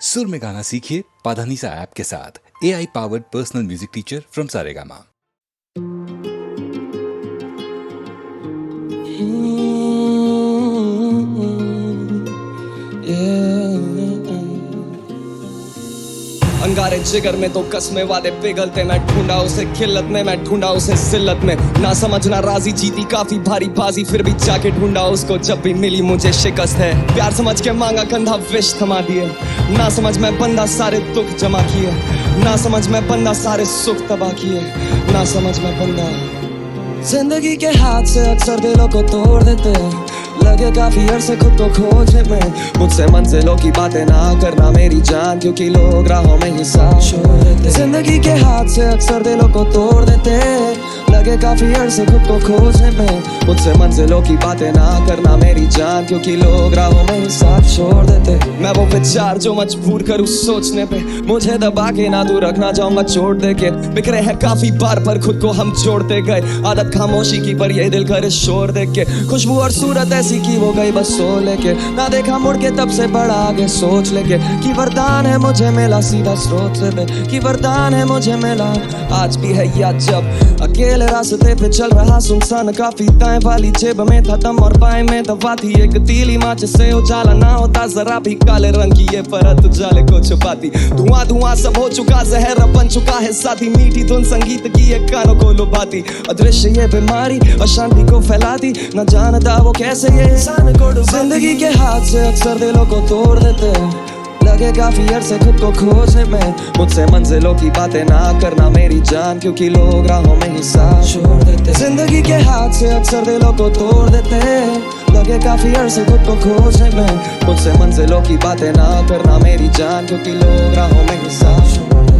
सुर में गाना सीखिए पाधानीसा ऐप के साथ। AI powered personal music teacher from Saregama. अंगारे जिगर में तो कसमे वादे पिघलते, मैं ढूंढा उसे खिल्लत में, मैं ढूंढा उसे जिल्लत में। ना समझना राजी जीती काफी भारी बाजी, फिर भी जाके ढूंढा उसको जब भी मिली मुझे शिकस्त है। प्यार समझ के मांगा कंधा विष थमा दिए, ना समझ मैं बंदा सारे दुख जमा किए, ना समझ मैं बंदा सारे सुख तबाह किए, ना समझ मैं बंदा। जिंदगी के हाथ से अक्सर दिलों को तोड़ देते, लगे काफी अरसे खुद को खोजने में। मुझसे मंजिलों की बातें ना करना मेरी जान, क्योंकि लोग राहों में ही साथ छोड़ देते। जिंदगी के हाथ से अक्सर दिलों को तोड़ देते, लगे काफी अरसे खुद को खोजने में। मुझसे मंजिलों की बातें ना करना मेरी जान, क्योंकि लोग राहों में ही साथ छोड़ देते। मैं वो विचार जो मजबूर करूँ सोचने पे, मुझे दबा के ना तू रखना चाहूंगा छोड़ दे के। बिखरे हैं काफी बार पर खुद को हम जोड़ते गए, आदत खामोशी की पर ये दिल करे शोर देख के। खुशबू और सूरत ऐसी की वो गई बस सो लेके, ना देखा मुड़ के तब से बड़ा आगे सोच लेके। कि वरदान है मुझे मिला सीधा स्रोत से पे, कि वरदान है मुझे मिला आज भी है या जब अकेले रास्ते पे चल रहा सुनसान। काफी दाएं वाली जेब में था दम और बाएं में दवा थी एक तीली माच से उजाला ना होता जरा भी। काले रंग की ये परत उजाले को छुपाती, धुआं धुआं सब हो चुका, जहर बन चुका है साथी। मीठी धुन संगीत की एक कानों को लुभाती, अदृश्य ये बीमारी अशांति को फैलाती। न जानता वो कैसे ये इंसान को डुबाती। जिंदगी के हाथ से अक्सर दिलों को तोड़ देते, लगे काफी अरसे खुद को खोजने में। मुझसे मंजिलों की बातें ना करना मेरी जान, क्योंकि लोग राहों में ही साथ छोड़ देते। जिंदगी के हाथ से अक्सर दिलों को तोड़ देते, लगे काफी अरसे खुद को खोजने में। मुझसे मंजिलों की बातें ना करना मेरी जान, क्योंकि लोग राहों में ही साथ छोड़ देते।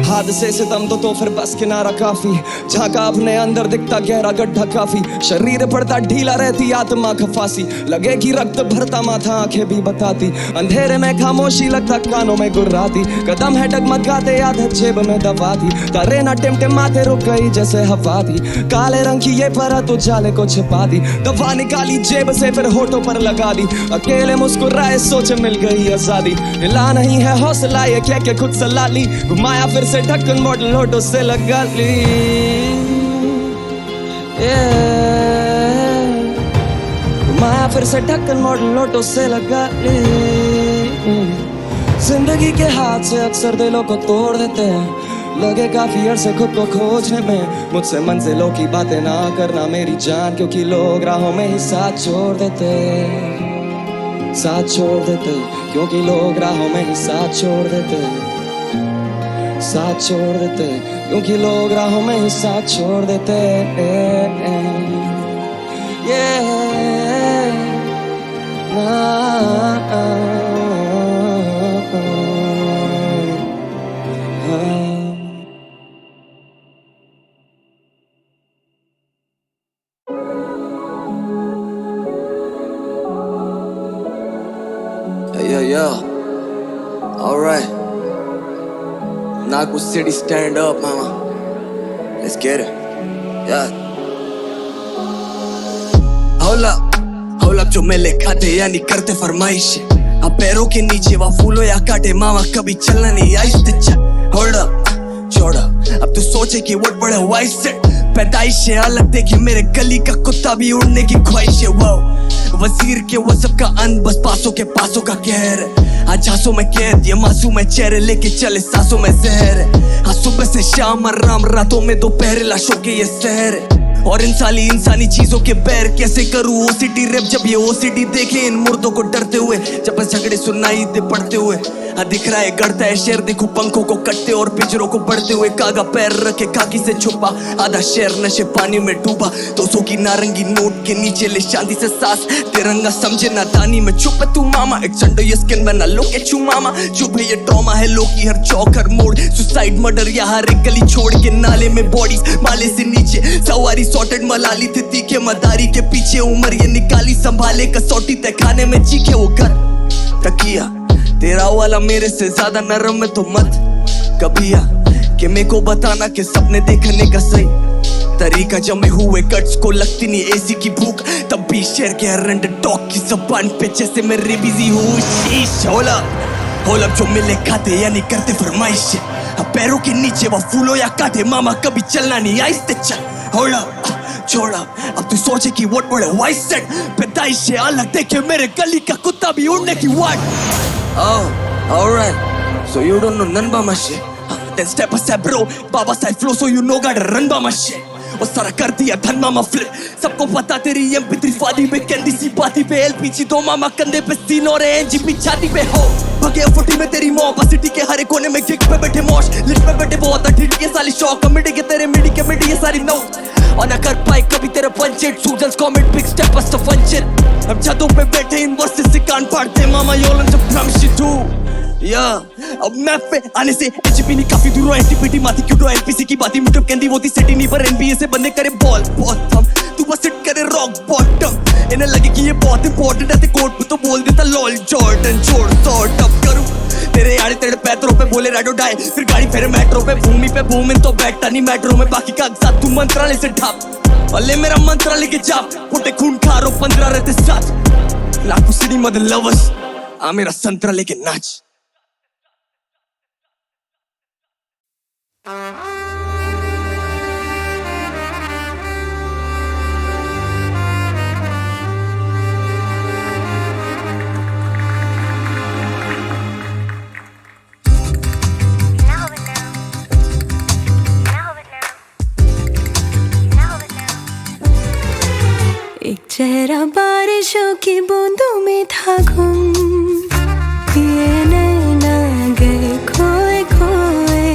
हादसे से दम तो फिर बस किनारा काफी, झांका अपने अंदर दिखता गहरा गड्ढा काफी। शरीर पड़ता ढीला रहती आत्मा खफासी, लगे कि रक्त भरता माथा आंखें भी बताती। अंधेरे में खामोशी लगता कानों में गुर्राती, कदम है डगमगाते आधे जेब में दबाती। तारे ना टिमटिमाते रुक गई जैसे हवा थी, काले रंग की ये परत उजाले को छिपा दी। दवा निकाली जेब से फिर होठों पर लगा दी, अकेले मुस्कुराए सोचे मिल गई आजादी। हिला नहीं है हौसला ये कह के खुद सला ली, घुमाया फिर से ढक्कन मॉडल होठों से लगा ली। घुमाया फिर से ढक्कन मॉडल होठों से लगा ली। जिंदगी के हाथ से अक्सर दिलों को तोड़ देते हैं, लगे काफी अरसे खुद को खोजने में। मुझसे मंजिलों की बातें ना करना मेरी जान, क्योंकि लोग राहों में ही साथ छोड़ देते, साथ छोड़ देते। क्योंकि लोग राहों में ही साथ छोड़ देते, साथ छोड़ देते। क्योंकि लोग राहों में ही साथ छोड़ देते। Yo, all right. Nagpur City, stand up, mama. Let's get it. Yeah. Hold up, जो मेले खाते यानी करते फरमाइश। अब पैरों के नीचे वो फूलो या काटे मामा, कभी चलना नहीं आहिस्ते चल। Hold up, छोड़ अब तू सोचे कि वो बड़े वाइस से पैदाइश है अलग, देखे मेरे गली का कुत्ता भी उड़ने की ख्वाहिश है। वो वजीर के वो सबका अन बस पासों के पासों का कहर है। आज झांसों में कैद ये मासूम है, चेहरे लेके चले सांसों में जहर है। हाँ सुबह से शाम आराम, रातों में दोपहर, लाशों के ये शहर है। और इंसानी चीजों के पैर कैसे करूँ ओसीटी रैप, जब ये ओसीटी देखे इन मुर्दों को डरते हुए, जब झगड़े सुनाई दे पड़ते हुए। हाँ दिख रहा है गड़ता है शेर, देखो पंखों को कटते और पिंजरों को बढ़ते हुए। कागा पैर रखे खाकी से छुपा, आधा शेर नशे पानी में डूबा। 200 की नारंगी नोट के नीचे ले शांति से सांस, तिरंगा समझे ना दानी में चुप है तू मामा। एक संडो ये स्किन में ना लोग छू मामा, चुप है ये ट्रॉमा है लोग की हर चौक हर मोड़। सुसाइड मर्डर या हर एक गली छोड़ के नाले में बॉडीज माले से नीचे। सवारी सॉर्टेड मलाली थी तीखे मदारी के पीछे, उम्र ये निकाली संभाले कसौटी तय खाने में चीखे वो घर। तकिया तेरा वाला मेरे से ज्यादा नरम है तो मत कभिया, कि मेरे को बताना कि सपने देखने का सही तरीका। जमे हुए कट्स को लगती नहीं एसी की भूख, तब भी शेर के हर अंडरडॉग की जबान पे जैसे मैं बिजी हूँ। शीश होला होल अब जो मिले खाते यानी करते फरमाइश है अब पैरों के नीचे वो फूलो या काटे मामा कभी चलना नहीं आहिस्ते चल होल्ड अप छोड़ा अब तू सोचे कि व्हाट वुड आई सेड पैदाइश से अलग देखे मेरे गली का कुत्ता भी उड़ने की वाट oh alright so you don't know none about my shit then step aside bro baba side flow so you know gotta run by my shit वो सारा कर दिया धन मामा फ्लिप सबको पता तेरी MP3 फादी पे कैंडी सी पाती पे LPG दो मामा कंधे पे सीन और NGP छाती पे हो भगे फुटी में तेरी मॉब सिटी के हर कोने में गिग पे बैठे मौज लिट पे बैठे बहुत ठिठ के साली शौक कमेटी के तेरे मिडी ये सारी नो और ना कर पाए कभी तेरा पंचेट सूजल्स कमेंट बिग स्टेप अस द फंचर अब छतों पे बैठे इन वर्सेस से कान फाड़ते मामा योलन जब ड्रम शिट डू या अब मैप पे आने से एचपी नहीं काफी दूर एंटीपीटी माथी क्यों तो एनपीसी की बातें मुझे कहती वो थी सेटिंग नहीं पर एनबीए से बंदे करे बॉल बॉटम तू बस सिट करे रॉक बॉटम इन्हें लगे कि ये बहुत इंपॉर्टेंट है ते कोर्ट पे तो बोल देता लॉल जॉर्डन छोड़ सॉर्ट अप करूं तेरे आड़े तेरे पैरों पे बोले राइडो डाई फिर गाड़ी फेरे मेट्रो पे भूमि पे भूमिन तो बैठता नहीं मेट्रो में बाकी कागजात तू मंत्रालय से ढाप अले मेरा मंत्रालय के जाप फुटे खून खारो 15 रहते साथ लाखों सिटी मदर लवर्स आ मेरा संतरा लेके नाच एक चेहरा बारिशों की बूंदों में था गुम ये नैना गए खोए खोए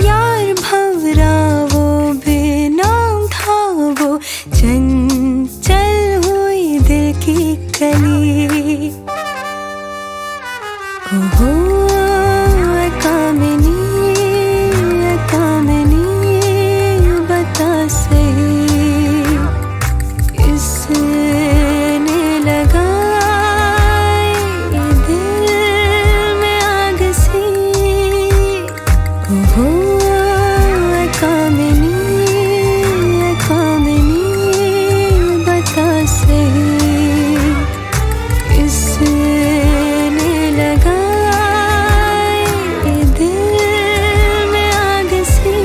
यार भंवरा वो बेनाम था वो चंचल हुई दिल की कली ओहो कामिनी बता सही इसने लगाई दिल में आग सी ओहो कामिनी बता सही इसने लगाई दिल में आग सी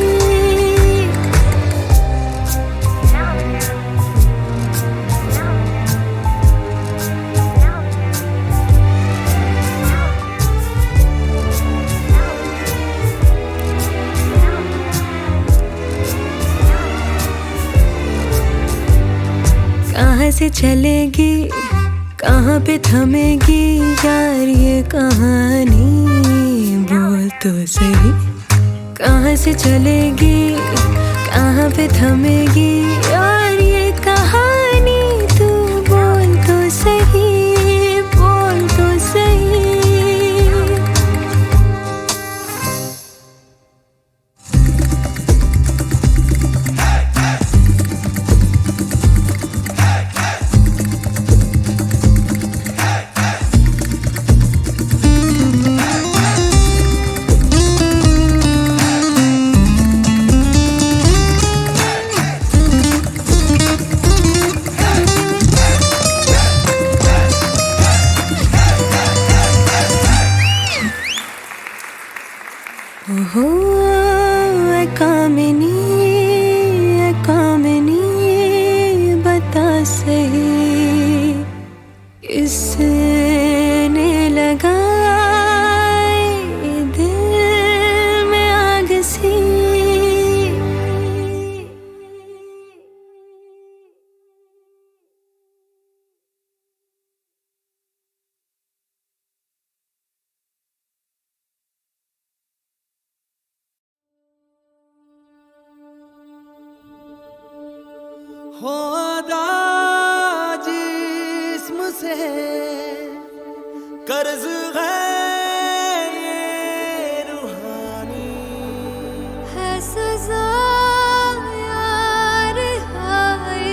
कहाँ से चलेगी कहाँ पे थमेगी यार ये कहानी बोल तो सही कहाँ से चलेगी कहाँ पे थमेगी यार ये कहानी तू बोल तो सही बोल तो सही ओहो कामिनी बता सही इसने लगाई दिल में आग सी खुदा जिस्म से कर्ज है ये रूहानी है सजा यार हाय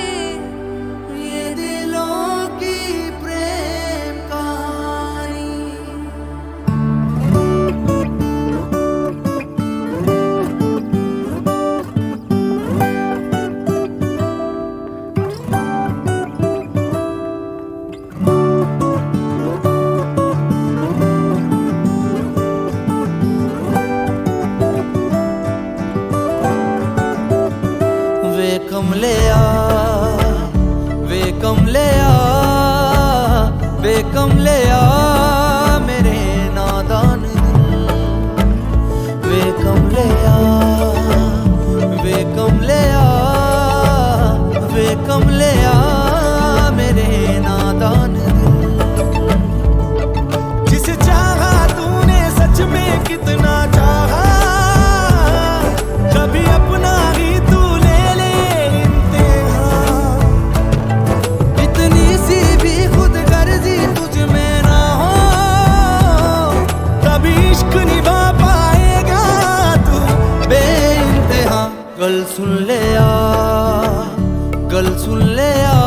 ये दिलों की प्रेम कहानी कमले आ, वे कमले आ, वे कमले आ मेरे नादान दिल। वे कमले आ, वे कमले आ, वे कमले आ मेरे नादान दिल। जिसे चाहा तूने सच में कितना चाहा, कभी अपना ही तू ले ले इम्तिहान। इतनी सी भी खुद गर्जी तुझ में ना हो, कभी इश्क निभा पाएगा तू बेइंतहा। गल सुन ले आ, गल सुन ले आ,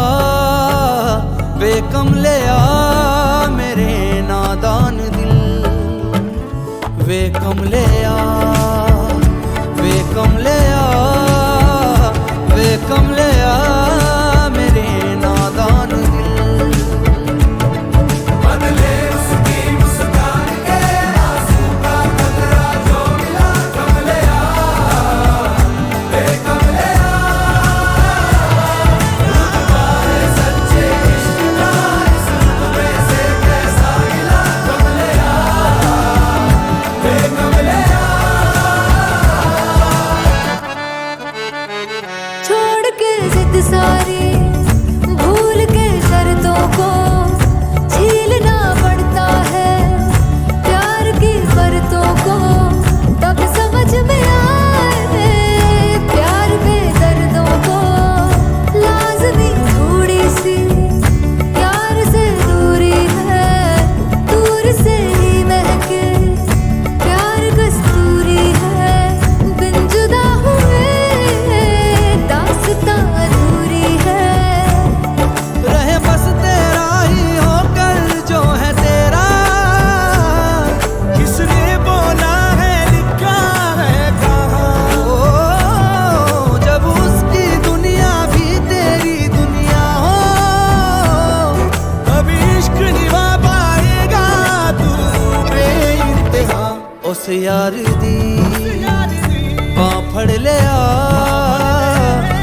वे कमले आ मेरे नादान दिल। वे कमले आ, वे कमले आ, वे कमले आ मेरे नादान दिल। बदले उसकी मुस्कान के आंसू का कतरा जो मिला, कमले आ, वे कमले आ। रुतबा सच्चे इश्क का इस रुतबे से कैसा मिला, कमले आ, वे कमले आ। छोड़ के जिद सारी, भूल के शर्तों को, झीलना पड़ता है प्यार की शर्तों को। तब समझ में आए प्यार के दर्दों को, लाज़मी थोड़ी सी यार से दूरी है, दूर से ही महके प्यार कस्तूरी है। बिन जुदा हुए दास्तां अधूरी है। रहे बस तेरा ही होकर जो है तेरा, किसने बोला है लिखा है कहाँ। ओ, जब उसकी दुनिया भी तेरी दुनिया हो, कभी इश्क निभा पाएगा तू बेइंतहा। उस यार दी बाँ फड़ ले आ,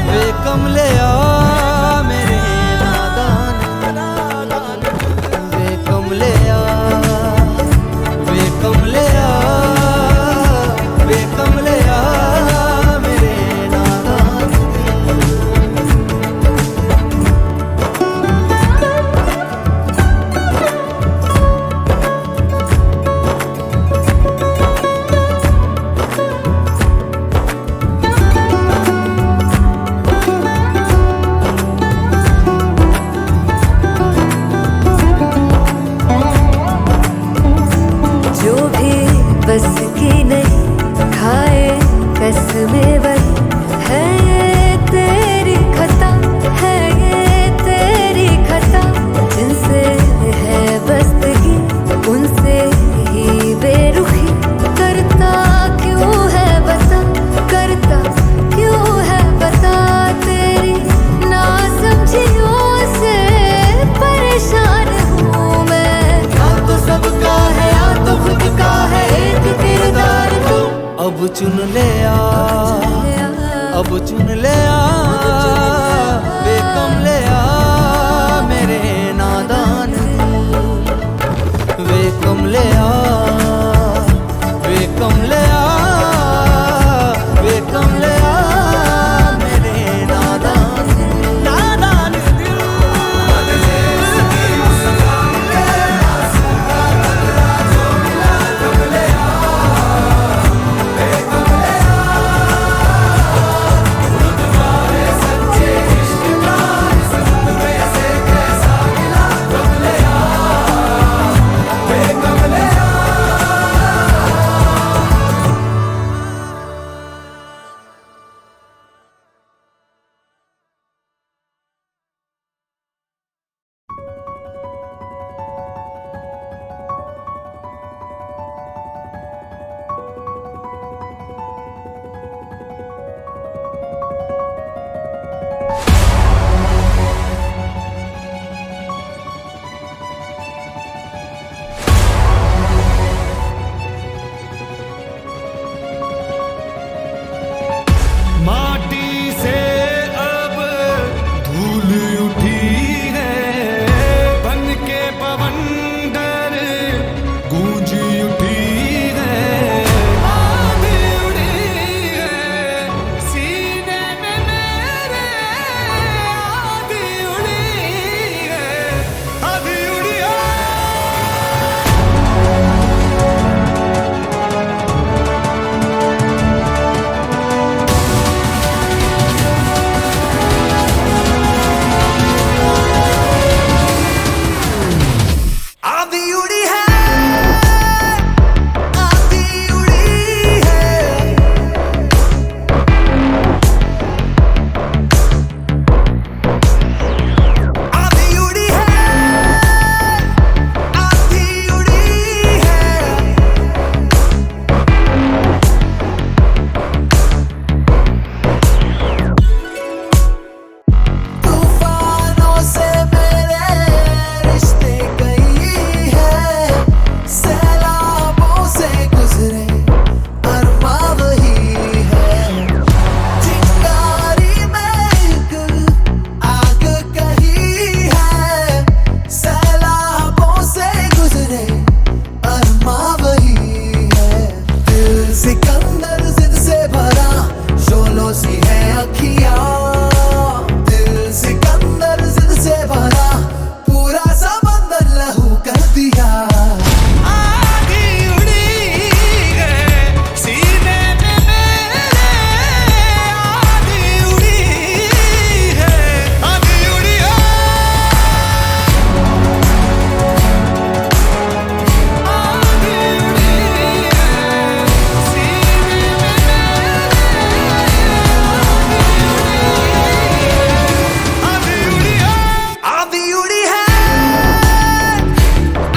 वे कमले आ मेरे नादान। वे कमले आ, वे कमले आ, वे कमले आ मेरे नादान। जो भी बस की नहीं खाए कसमें वही है, ये तेरी खता है, ये तेरी खता। जिनसे है बस्तगी उनसे ही बेरुखी, करता क्यों है बता, करता क्यों है बता। तेरी ना समझियों से परेशान हूँ मैं। या तो सबका है या तो खुद का है एक किरदार तू। अब चुन ले आ, अब चुन ले आ, वे कमले आ मेरे नादान दिल। वे कमले आ, वे कमले आ, वे कमले आ मेरे नादान दिल। नादान दिल। बदले उसकी मुस्कान के आंसू का कतरा जो मिला, कमले आ, वे कमले आ। रुतबा सिकंदर जिद से भरा शोलों सी है अखियां, दिल सिकंदर जिद से भरा पूरा समंदर लहू कर दिया। आधी उड़ी है सीने में मेरे, आधी उड़ी है, आधी उड़ी है, आधी उड़ी है सीने में मेरे, आधी उड़ी है, आधी उड़ी है,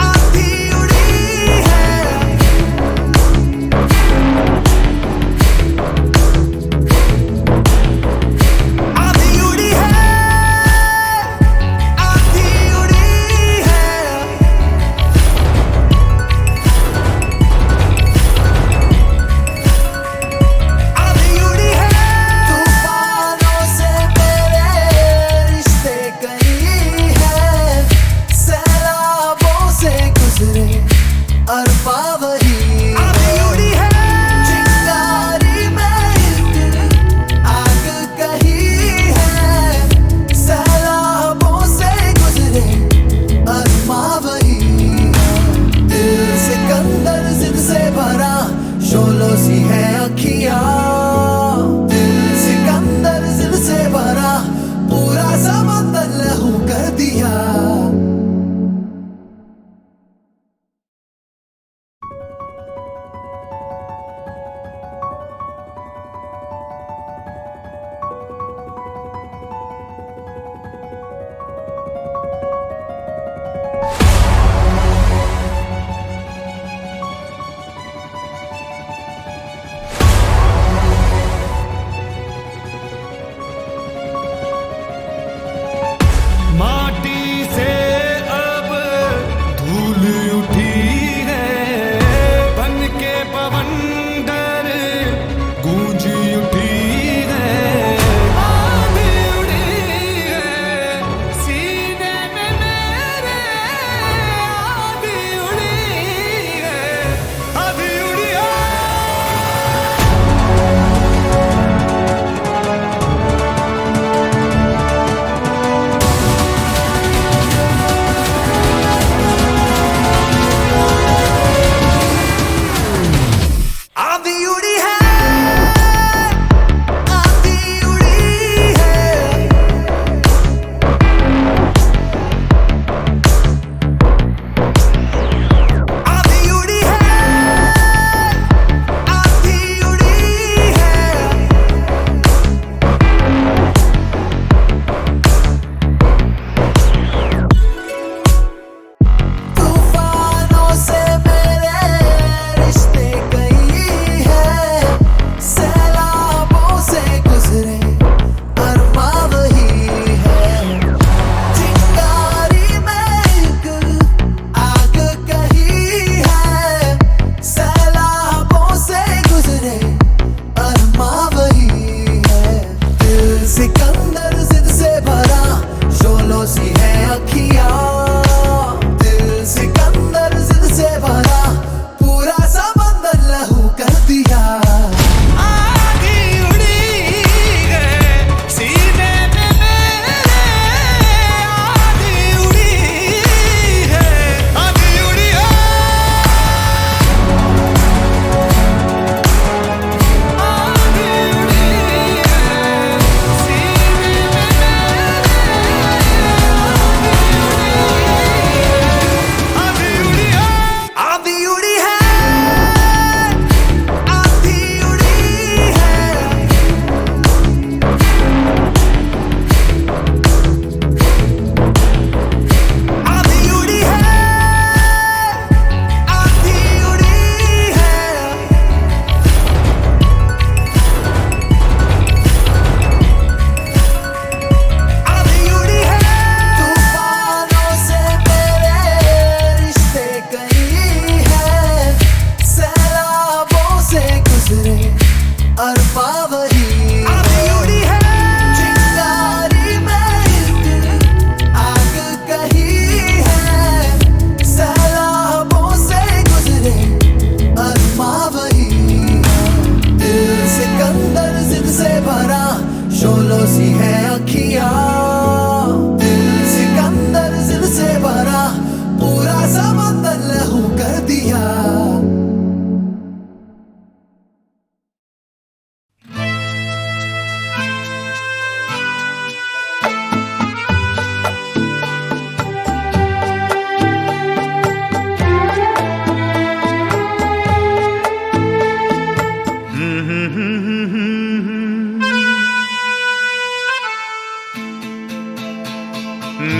आधी उड़ी है, आधी उड़ी है, आधी उड़ी है। तूफानों से मेरे रिश्ते कई है, सैलाबों से गुजरे अरबा वही आधी उड़ी है। चिंगारी में इश्क आग कही है, सैलाबों से गुजरे अरबा वही है। दिल सिकंदर जिद से भरा शोलों सी है अखियां, दिल सिकंदर जिद से भरा पूरा समंदर लहू कर दिया।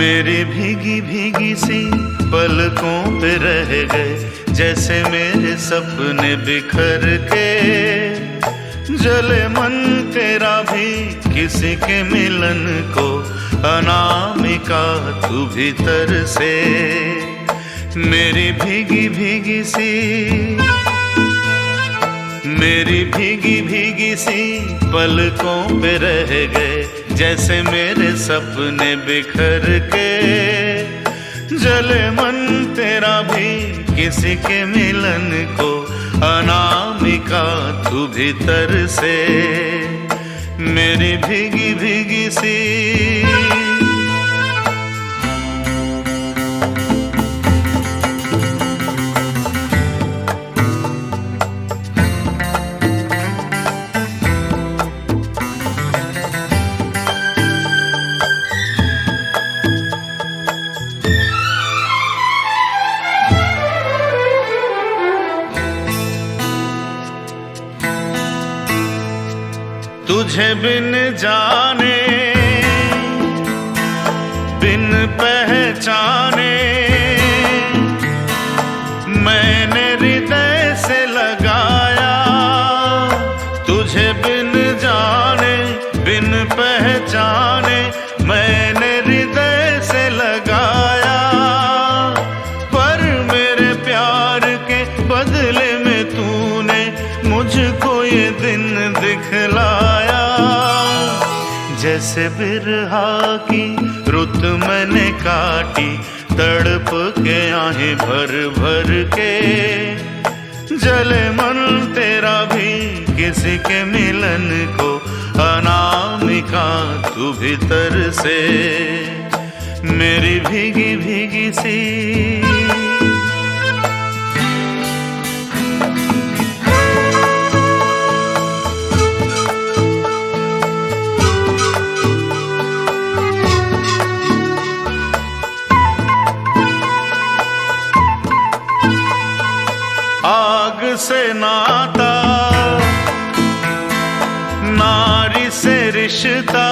मेरी भीगी भीगी सी पलकों पे रह गए, जैसे मेरे सपने बिखर के। जले मन तेरा भी किसी के मिलन को, अनामिका तू भीतर से। मेरी भीगी भीगी सी, मेरी भीगी भीगी सी पलकों पे रह गए, जैसे मेरे सपने बिखर के। जले मन तेरा भी किसी के मिलन को, अनामिका तू भीतर से। मेरी भीगी भीगी सी। तुझे बिन जाने बिन पहचाने, मैंने हृदय से लगाया। तुझे बिन जाने बिन पहचाने, मैंने हृदय से लगाया। पर मेरे प्यार के बदले में तूने मुझको ये दिन दिखलाया। जैसे बिरहा की रुत मैंने काटी, तड़प के आहें भर भर के। जले मन तेरा भी किसी के मिलन को, अनामिका तू भीतर से। मेरी भीगी भीगी सी। आग से नाता, नारी से रिश्ता,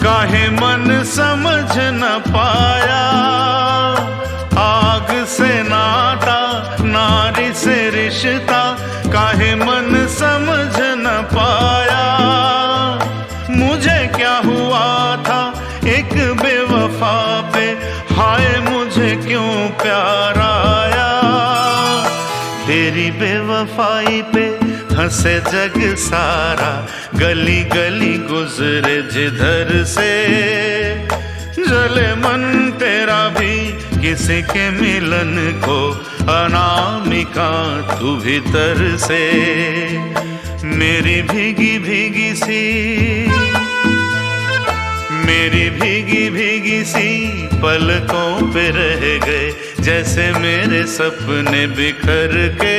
काहे मन समझ न पाया। आग से नाता, नारी से रिश्ता, काहे मन समझ न पाया। मुझे क्या हुआ था एक बेवफा पे, हाय मुझे क्यों प्यार आया। तेरी बेवफाई पे हंसे जग सारा, गली गली गुजरे जिधर से। जले मन तेरा भी किसी के मिलन को, अनामिका तू भीतर से। मेरी भीगी भीगी सी, मेरी भीगी भीगी सी पलकों पे रह गए, जैसे मेरे सपने बिखर के।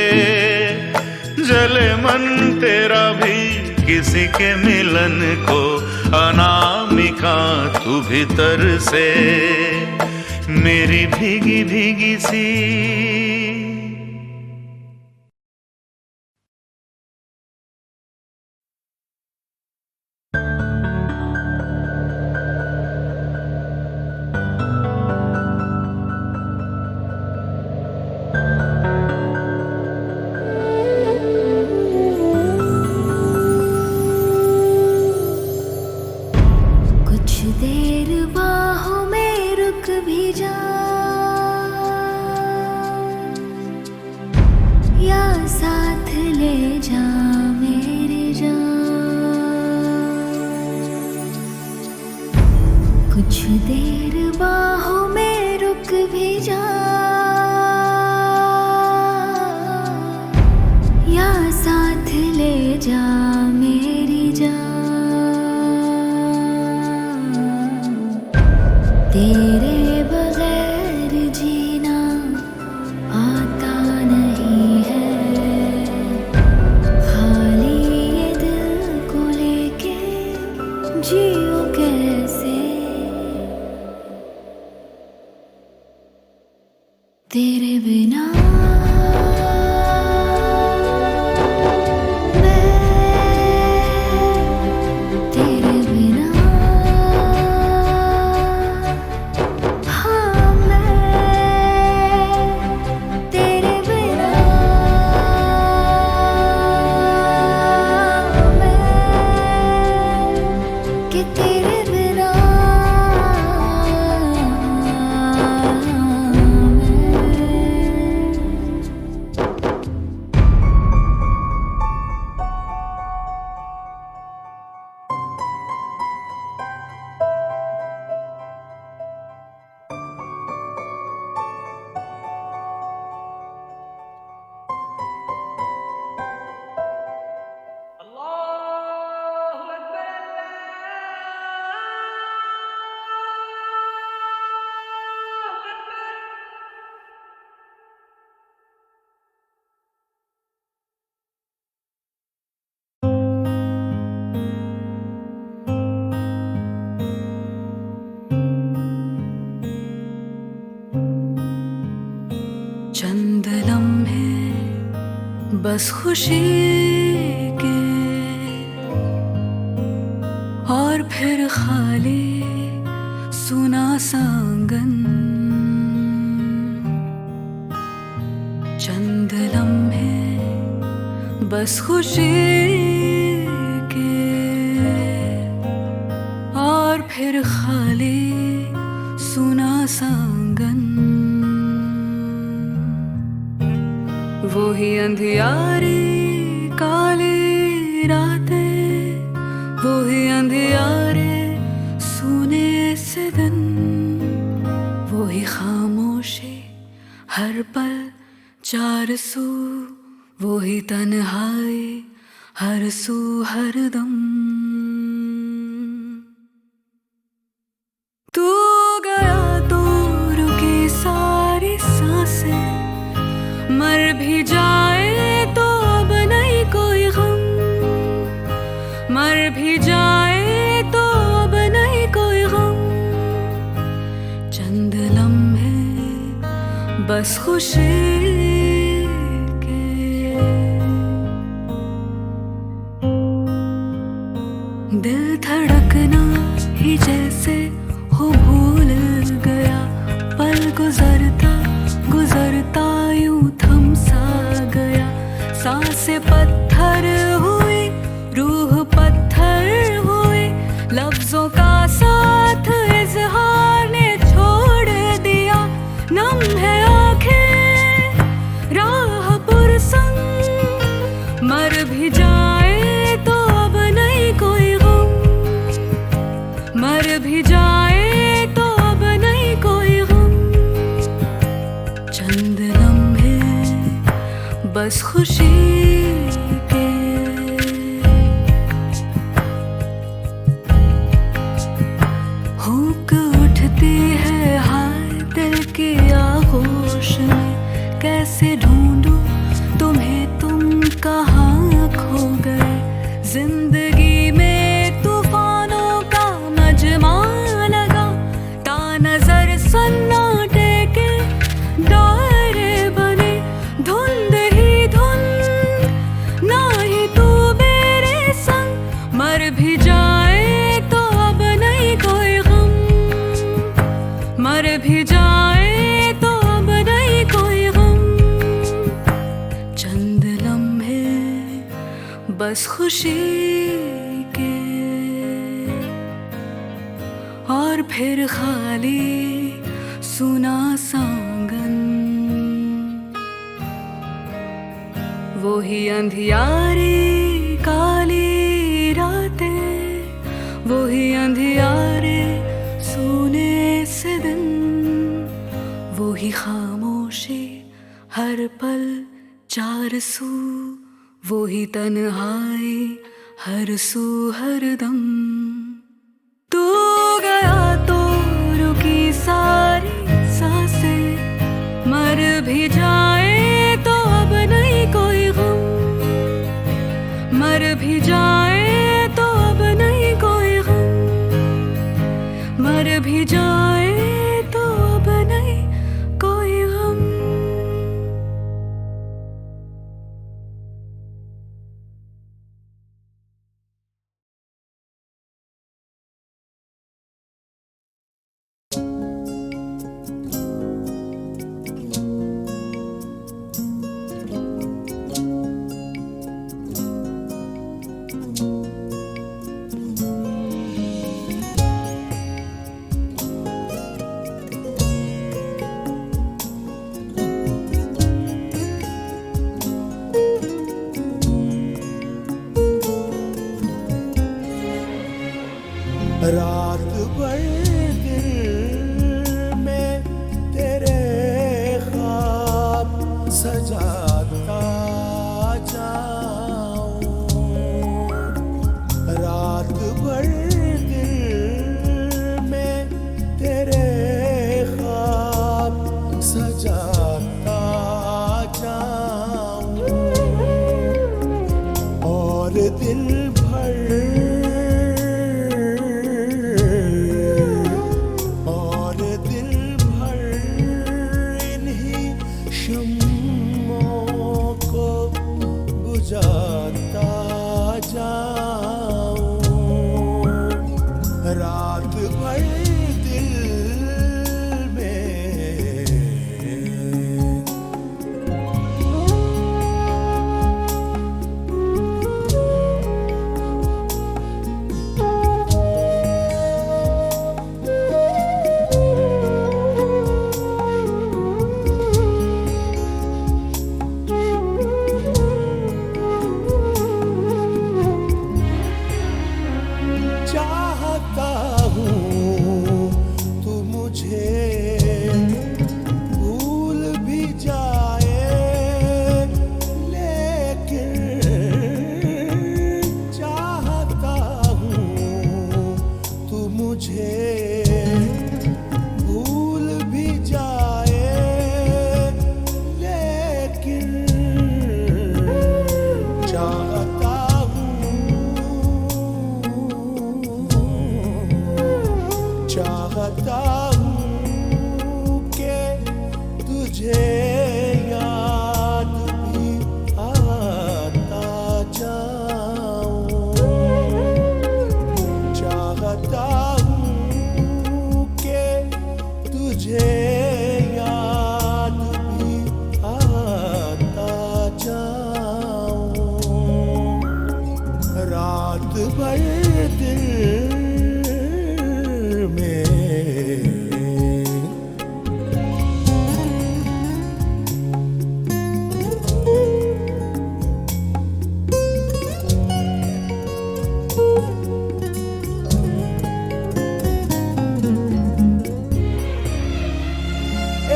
जले मन तेरा भी किसी के मिलन को, अनामिका तू भीतर से। मेरी भीगी भीगी सी। कुछ देर बाहों में रुक भी जा, या साथ ले जा मेरी जान। तेरे बगैर जीना आता नहीं है, खाली ये दिल को लेके जियो कैसे। चंद लम्हे बस खुशी के और फिर खाली सुना सांगन। चंद लम्हे बस खुशी के और फिर खाली सुना सांगन। वो ही अंधियारी काली रातें, वो ही अंधियारे सुने से दिन, वो ही खामोशी हर पल चार सू, वो ही तन्हाई हर सू हर दम। तू गया तो रुकी सारी सांसें, मर भी जाए तो अब नहीं कोई गम, मर भी जाए तो अब नहीं कोई गम। चंद लम्हे बस खुशी के। दिल धड़कना ही जैसे हो भूल गया, पल गुजरता गुजरता यूं थम सा गया। सांसें पत्थर हुई, रूह पत्थर हुई, लफ्जों का साथ इजहार ने छोड़ दिया। नम है आंखें राह पुरसंग, मर भी जाए तो अब नहीं कोई गम, मर भी जाए तो अब नहीं कोई गम। चंद लम्हे बस खुशी के। हुक उठती है हाय दिल की आगोश में, कैसे ढूंढूं तुम्हें, तुम कहाँ खो गए। जिंदगी में तूफानों का मजमा लगा, ता नजर सन्नाटे के दायरे बने। धुंध ही धुंध ना ही तू मेरे संग, मर भी जाए तो अब नहीं कोई गम, मर भी जाए तो अब नहीं कोई गम। चंद लम्हे बस खुशी के और फिर खाली सुना सांगन। वो ही अंधियारी काली रातें, वो ही अंधियारे सुने से दिन, वो ही खामोशी हर पल चार सू, वो ही तन्हाई हर सू हर दम। तू गया तो रुकी सारी सांसें, मर भी जाए तो अब नहीं कोई गम, मर भी जाए तो अब नहीं कोई गम, मर भी जाए तो अब नहीं कोई गम। रात भर दिल में तेरे ख्वाब सजाता जाऊं, रात भर दिल में तेरे ख्वाब सजाता जाऊं, और दिन शम्मों को बुझाता जाऊं, रात भर दिल में चाहता हूँ तू मुझे भूल भी जाए, लेकिन चाहता हूँ तू मुझे भूल भी जाए, लेकिन चाहता चाहता हूँ कि तुझे याद भी आता जाऊं, चाहता हूँ कि तुझे याद भी आता जाऊं, रात भर दिल में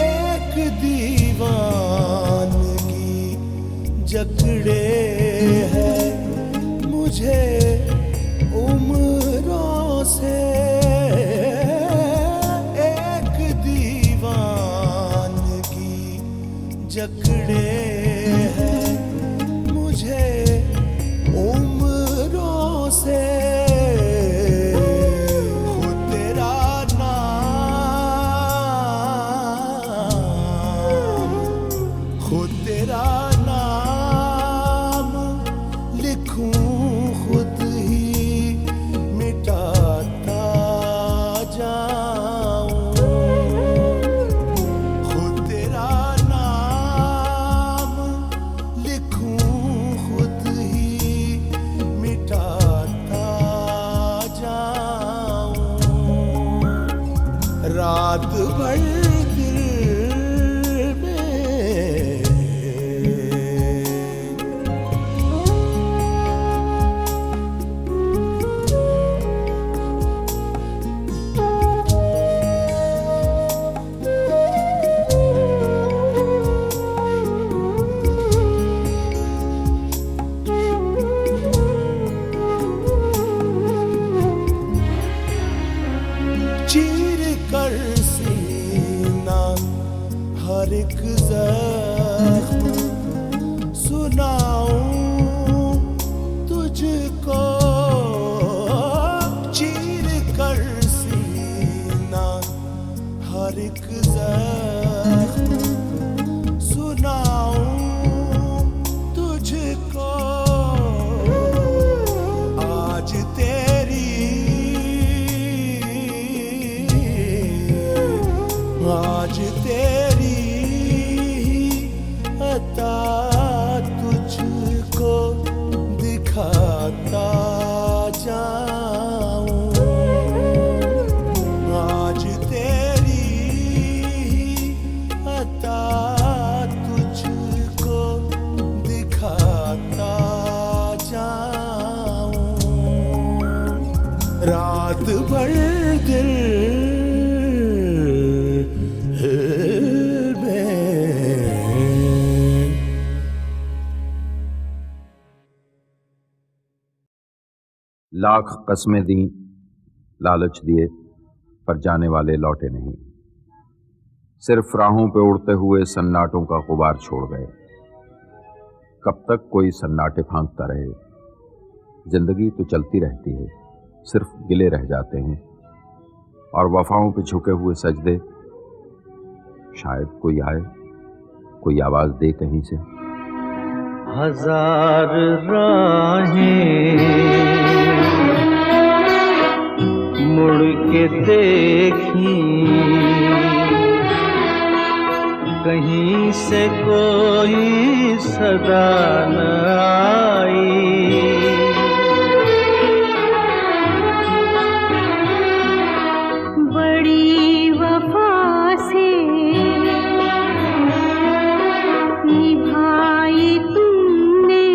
एक दीवानगी जकड़े है मुझे उम्रों से, एक दीवानगी जकड़े है मुझे उम्रों से, खुद तेरा नाम, खुद तेरा नाम लिखूं, खुद ही मिटाता जाऊं, खुद तेरा नाम लिखूं, खुद ही मिटाता जाऊं, रात भर दिल में चीर कर सीना हर एक ज़ख्म सुनाऊं तुझको, चीर कर सीना हर एक ज़ख्म सुनाऊं तुझको, आज आज तेरी अता तुझको दिखाता जाऊं, आज तेरी अता तुझको दिखाता जाऊं, रात भर दिल लाख कस्में दी, लालच दिए, पर जाने वाले लौटे नहीं। सिर्फ राहों पे उड़ते हुए सन्नाटों का गुबार छोड़ गए। कब तक कोई सन्नाटे फांकता रहे? जिंदगी तो चलती रहती है, सिर्फ गिले रह जाते हैं और वफाओं पे झुके हुए सजदे। शायद कोई आए कोई आवाज दे कहीं से। हजार राहें मुड़ के देखी, कहीं से कोई सदा न आई। बड़ी वफा से निभाई तुमने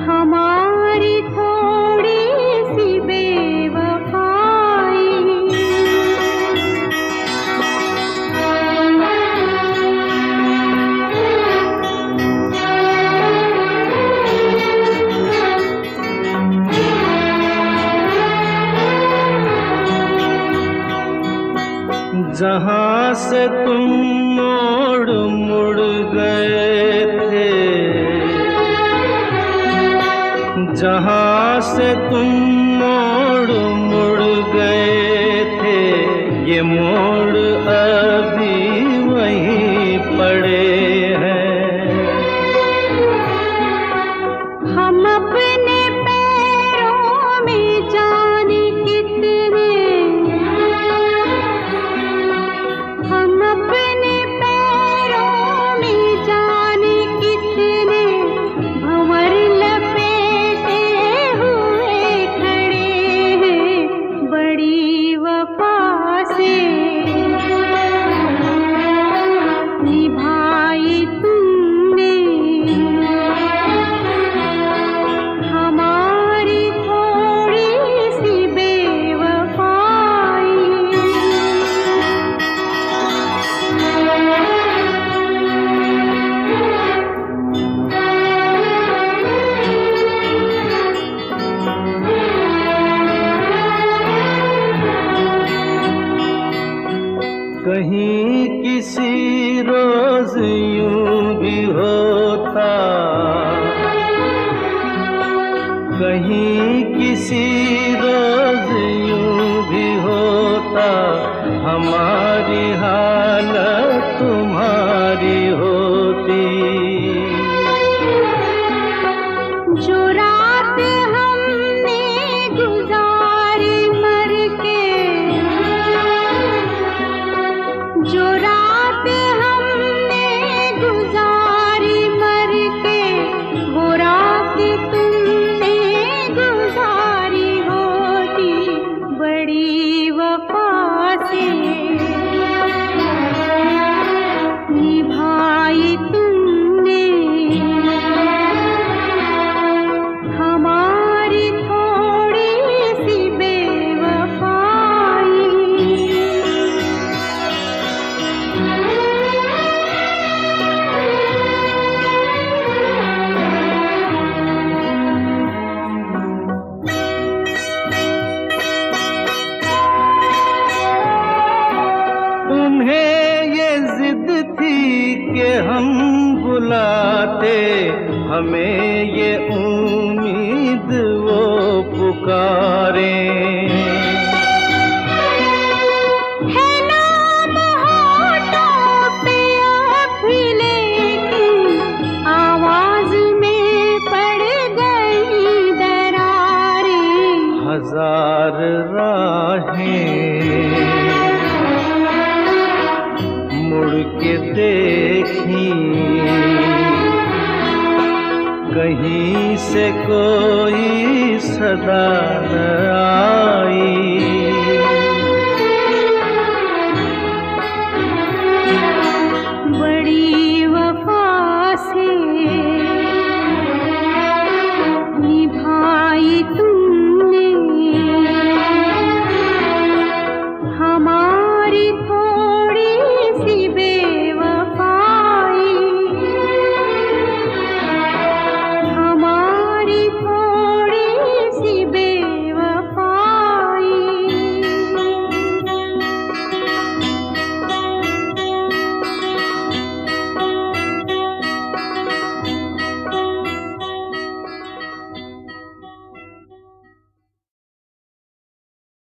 हमारी थोड़ी सी बेवफाई। जहाँ से तुम मोड़ मुड़ गए थे, जहाँ से तुम मोड़ मुड़ गए थे, ये मोड़ अभी वहीं पड़े हैं। हम अपने पैरों में जाने कितने, हम अपने पैरों में जाने कितने भंवर लपेटे हुए खड़े हैं। बड़ी वफा से निभाई तुमने हमारी थोड़ी सी बेवफाई। कहीं किसी रोज यूं भी होता, कहीं किसी रोज यूं भी होता, हमारी हालत तुम्हारी होती। जो रात हमने गुजारी मर के, जो रात हमने गुजारी मर के, वो रात तुमने गुजारी होती। बड़ी वफा से निभाई तुमने हमारी थोड़ी सी बेवफाई। उन्हें ये जिद थी कि हम बुलाते, हमें ये उम्मीद वो पुकारे। है नाम होठों पे अभी लेकिन आवाज में पड़ गई दरारें। हजार राहें मुड़ के देखी, कहीं से कोई सदा न आई।